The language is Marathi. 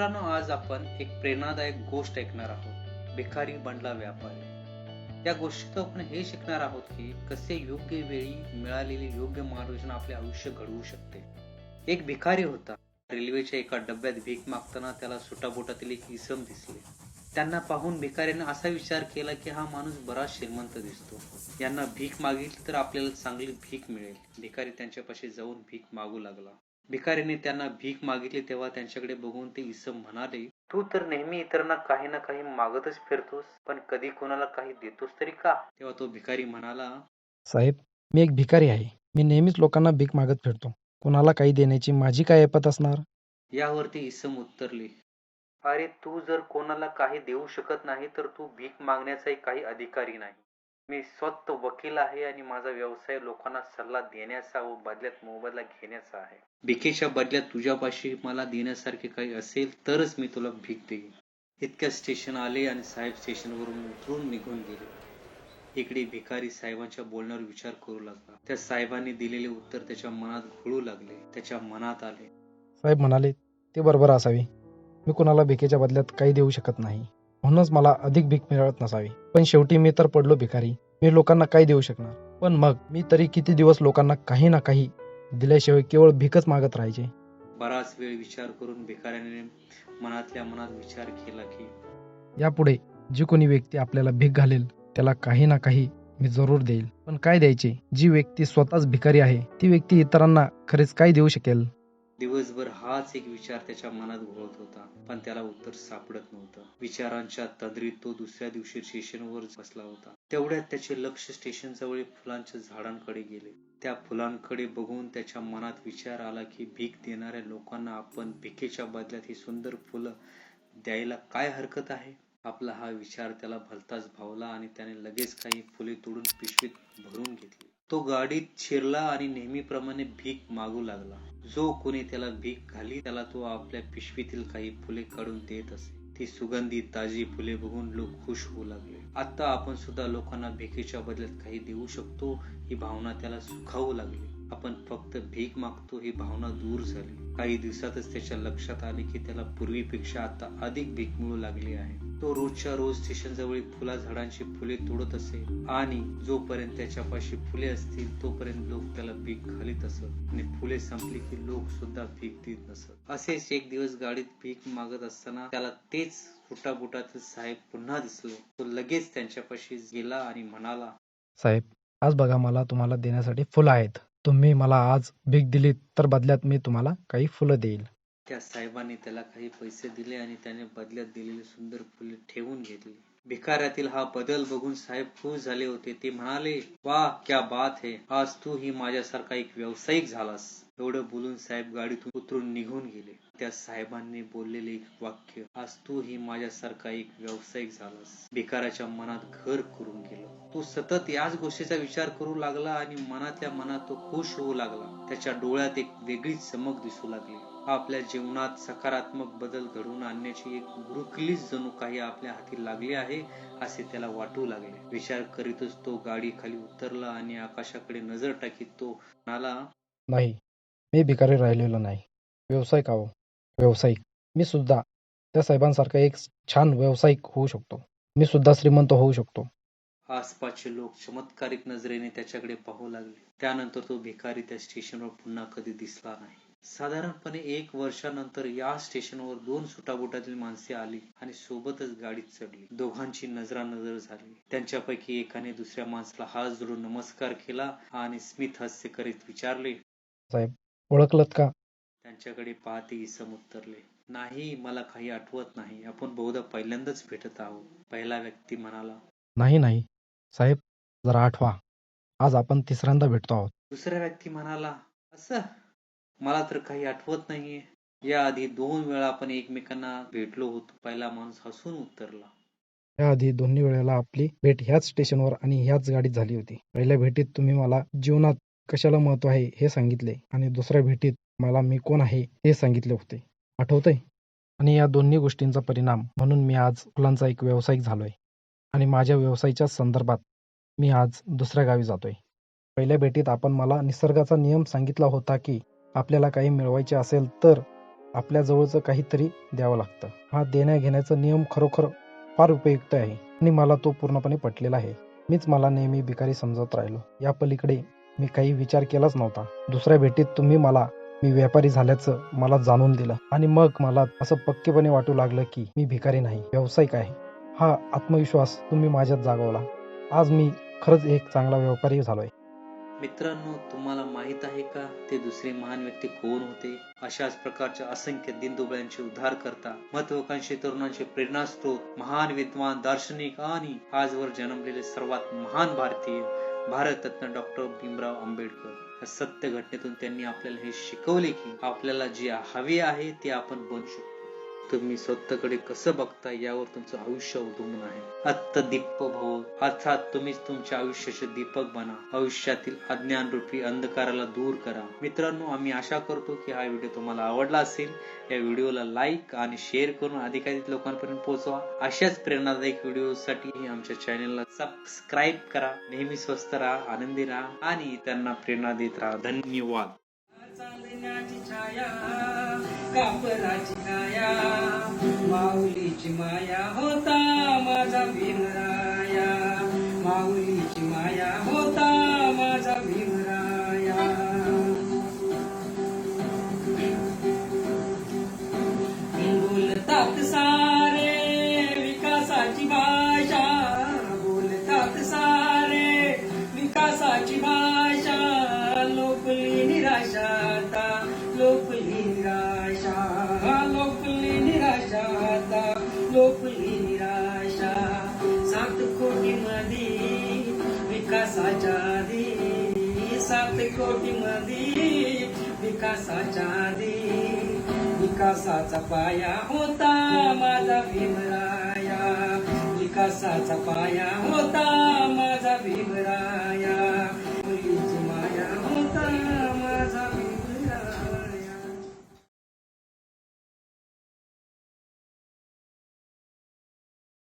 मित्रांनो, आज आपण एक प्रेरणादायक गोष्ट ऐकणार आहोत. भिकारी बनला व्यापारी. या गोष्टीतून आपण हे शिकणार आहोत की कसे योग्य वेळी मिळालेली योग्य मार्गदर्शन आपले आयुष्य घडवू शकते. एक भिकारी होता. रेल्वेच्या एका डब्यात भीक मागताना त्याला सुटाबुटातील एक इसम दिसले. त्यांना पाहून भिकाऱ्याने असा विचार केला की हा माणूस बराच श्रीमंत दिसतो. यांना भीक मागितली तर आपल्याला चांगली भीक मिळेल. भिकारी त्यांच्यापाशी जाऊन भीक मागू लागला. भिकारीने त्यांना भीक मागितली तेव्हा त्यांच्याकडे बघून ते इसम म्हणाले, तू तर नेहमी इतरांना काही ना काही मागतच फिरतोस, पण कधी कोणाला काही देतोस तरी का? तेव्हा तो भिकारी म्हणाला, साहेब, मी एक भिकारी आहे. मी नेहमीच लोकांना भीक मागत फिरतो. कोणाला काही देण्याची माझी काय ऐपत असणार? यावरती इसम उत्तरले, अरे तू जर कोणाला काही देऊ शकत नाही तर तू भीक मागण्याचाही काही अधिकारी नाही. मी स्वतः वकील आहे आणि माझा व्यवसाय लोकांना सल्ला देण्याचा व बदल्यात मोबदला घेण्याचा आहे. भिकेच्या बदल्यात तुझ्यापाशी मला देण्यासारखे काही असेल तरच मी तुला भीक देईन. इतक्या स्टेशन आले आणि साहेब स्टेशनवरून उतरून निघून गेले. इकडे भिकारी साहेबांच्या बोलण्यावर विचार करू लागला. त्या साहेबांनी दिलेले उत्तर त्याच्या मनात घोळू लागले. त्याच्या मनात आले, साहेब म्हणाले, ते बरोबर असावे. मी कुणाला भिकेच्या बदल्यात काही देऊ शकत नाही. म्हणूनच मला अधिक भीक मिळत नसावी. पण शेवटी मी तर पडलो भिकारी. मी लोकांना काय देऊ शकणार? पण मग मी तरी किती दिवस लोकांना काही ना काही दिल्याशिवाय केवळ भीकच मागत राहायचे? बराच वेळ विचार करून भिकाऱ्याने मनातल्या मनात विचार केला की यापुढे जी कोणी व्यक्ती आपल्याला भीक घालेल त्याला काही ना काही मी जरूर देईल. पण काय द्यायचे? जी व्यक्ती स्वतःच भिकारी आहे ती व्यक्ती इतरांना खरेच काय देऊ शकेल? दिवसभर हाच एक विचार त्याच्या मनात घोळत होता, पण त्याला उत्तर सापडत नव्हतं. विचारांच्या तंद्रीत तो दुसऱ्या दिवशी स्टेशनवर बसला होता. तेवढ्यात त्याचे लक्ष स्टेशन जवळ फुलांच्या झाडांकडे गेले. त्या फुलांकडे बघून त्याच्या मनात विचार आला की भीक देणाऱ्या लोकांना आपण भिकेच्या बदल्यात ही सुंदर फुलं द्यायला काय हरकत आहे? आपला हा विचार त्याला भलताच भावला आणि त्याने लगेच काही फुले तोडून पिशवीत भरून घेतली. तो गाडीत शिरला आणि नेहमीप्रमाणे भीक मागू लागला. जो कोणी त्याला भीक घाली त्याला तो आपल्या पिशवीतील काही फुले काढून देत असे. ती सुगंधी ताजी फुले बघून लोक खुश होऊ लागले. आता आपण सुद्धा लोकांना भिकेच्या बदल्यात काही देऊ शकतो ही भावना त्याला सुखावू लागली. आपण फक्त भीक मागतो ही भावना दूर झाली. काही दिवसातच त्याच्या लक्षात आले की त्याला पूर्वीपेक्षा आता अधिक भीक मिळू लागली आहे. तो रोजच्या रोज स्टेशन जवळ फुला झाडांची फुले तोडत असे आणि जोपर्यंत त्याच्यापाशी फुले असतील तोपर्यंत लोक त्याला भीक घालीत असत आणि फुले संपली की लोक सुद्धा भीक देत नसत. असेच एक दिवस गाडीत भीक मागत असताना त्याला तेच सुटाबुटातील साहेब पुन्हा दिसले. तो लगेच त्यांच्यापाशी गेला आणि म्हणाला, साहेब, आज बघा मला तुम्हाला देण्यासाठी फुलं आहेत. तुम्ही मला आज भीक दिलीत तर बदल्यात मी तुम्हाला काही फुलं देईल. त्या साहेबांनी त्याला काही पैसे दिले आणि त्याने बदल्यात दिलेली सुंदर फुले ठेवून घेतली. भिकाऱ्यातील हा बदल बघून साहेब खुश झाले होते. ते म्हणाले, वाह क्या बात है, आज तू ही माझ्यासारखा एक व्यावसायिक झालास. एवढं बोलून साहेब गाडीतून उतरून निघून गेले. त्या साहेबांनी बोललेले एक वाक्य, आज तू ही माझ्यासारखा एक व्यावसायिक झालास, भिकाऱ्याच्या मनात घर करून गेलं. तो सतत याच गोष्टीचा विचार करू लागला आणि मनातल्या मनात तो खुश होऊ लागला. त्याच्या डोळ्यात एक वेगळीच चमक दिसू लागली. आपल्या जीवनात सकारात्मक बदल घडवून आणण्याची एक गुरुकिल्लीच जणू काही आपल्या हाती लागली आहे असे त्याला वाटू लागले. विचार करीतच तो गाडी खाली उतरला आणि आकाशाकडे नजर टाकीत तो म्हणाला, नाही, मी भिकारी राहिलेलो नाही. व्यावसायिक आहो, व्यावसायिक. मी सुद्धा त्या साहेबांसारखा एक छान व्यावसायिक होऊ शकतो. मी सुद्धा श्रीमंत होऊ शकतो. आसपासचे लोक चमत्कारिक नजरेने त्याच्याकडे पाहू लागले. त्यानंतर तो भिकारी त्या स्टेशनवर पुन्हा कधी दिसला नाही. साधारणपणे 1 वर्षानंतर या स्टेशनवर 2 सुटाबुटातील माणसे आली आणि सोबतच गाडीत चढली. दोघांची नजरानजर झाली. त्यांच्यापैकी एकाने दुसऱ्या माणसाला हात जोडून नमस्कार केला आणि स्मित हास्य करीत विचारले, साहेब, ओळखलत का? त्यांच्याकडे पाहते इसम उत्तरले, नाही, मला काही आठवत नाही. आपण बहुधा पहिल्यांदाच भेटत आहोत. पहिला व्यक्ती म्हणाला, नाही नाही साहेब, जरा आठवा. आज आपण तिसऱ्यांदा भेटतो आहोत. दुसरा व्यक्ती म्हणाला, असं? मला तर काही आठवत नाहीये. याआधी 2 वेळा आपण एकमेकांना भेटलो होतो. पहिला माणूस हसून उत्तरला, याआधी दोन्ही वेळेला आपली भेट ह्याच स्टेशनवर आणि ह्याच गाडीत झाली होती. पहिल्या भेटीत तुम्ही मला जीवनात कशाला महत्व आहे हे सांगितले आणि दुसऱ्या भेटीत मला मी कोण आहे हे सांगितले होते. आठवतंय? आणि या दोन्ही गोष्टींचा परिणाम म्हणून मी आज फुलांचा एक व्यावसायिक झालोय आणि माझ्या व्यवसायाच्या संदर्भात मी आज दुसऱ्या गावी जातोय. पहिल्या भेटीत आपण मला निसर्गाचा नियम सांगितला होता की आपल्याला काही मिळवायचे असेल तर आपल्या जवळचं काहीतरी द्यावं लागतं. हा देण्या घेण्याचा नियम खरोखर फार उपयुक्त आहे आणि मला तो पूर्णपणे पटलेला आहे. मीच मला नेहमी भिकारी समजत राहिलो. या पलीकडे मी काही विचार केलाच नव्हता. दुसऱ्या भेटीत तुम्ही मला मी व्यापारी झाल्याचं मला जाणून दिलं आणि मग मला असं पक्केपणे वाटू लागलं की मी भिकारी नाही, व्यावसायिक आहे. हा आत्मविश्वास तुम्ही माझ्यात जागवला. आज मी खरंच एक चांगला व्यापारी झालोय. मित्रांनो, तुम्हाला माहित आहे का ते दुसरे महान व्यक्ती कोण होते? अशाच प्रकारच्या असंख्य दीनदुबळ्यांचे उद्धार करता, महत्वाकांक्षी तरुणांचे प्रेरणास्त्रोत, महान विद्वान, दार्शनिक आणि आजवर जन्मलेले सर्वात महान भारतीय भारतरत्न डॉक्टर भीमराव आंबेडकर. या सत्य घटनेतून त्यांनी आपल्याला हे शिकवले की आपल्याला जे हवे आहे ते आपण बनू शकतो. तुम्ही स्वतःकडे कसं बघता यावर तुमचं आयुष्य अवलंबून आहे. अत्त दीप भव, अर्थात तुम्हीच तुमच्या आयुष्याचे दीपक बना. आयुष्यातील अज्ञान रूपी अंधकाराला दूर करा. मित्रांनो, आम्ही आशा करतो की हा व्हिडिओ तुम्हाला आवडला असेल. या व्हिडिओला लाईक आणि शेअर करून अधिकाधिक लोकांपर्यंत पोहोचवा. अशाच प्रेरणादायक व्हिडिओसाठी आमच्या चॅनलला सबस्क्राईब करा. नेहमी स्वस्थ राहा, आनंदी राहा आणि त्यांना प्रेरणा देत राहा. धन्यवाद. चांदण्याची छाया, कापराची काया, माऊलीची माया होता माझा भीमराया, माऊलीची माया होता माझा भीमराया. बोलतात सारे विकासाची भाषा, बोलतात सारे विकासाची भाषा, लोकली निराशाता, लोकली निराशा, लोकली निराशाता, लोकली निराशा. 7 कोटी मध्ये विकासाच्या आधी, 7 कोटी मध्ये विकासाच्या आधी, विकासाचा पाया होता माझा भीमराया, विकासाचा पाया होता माझा भीमराया.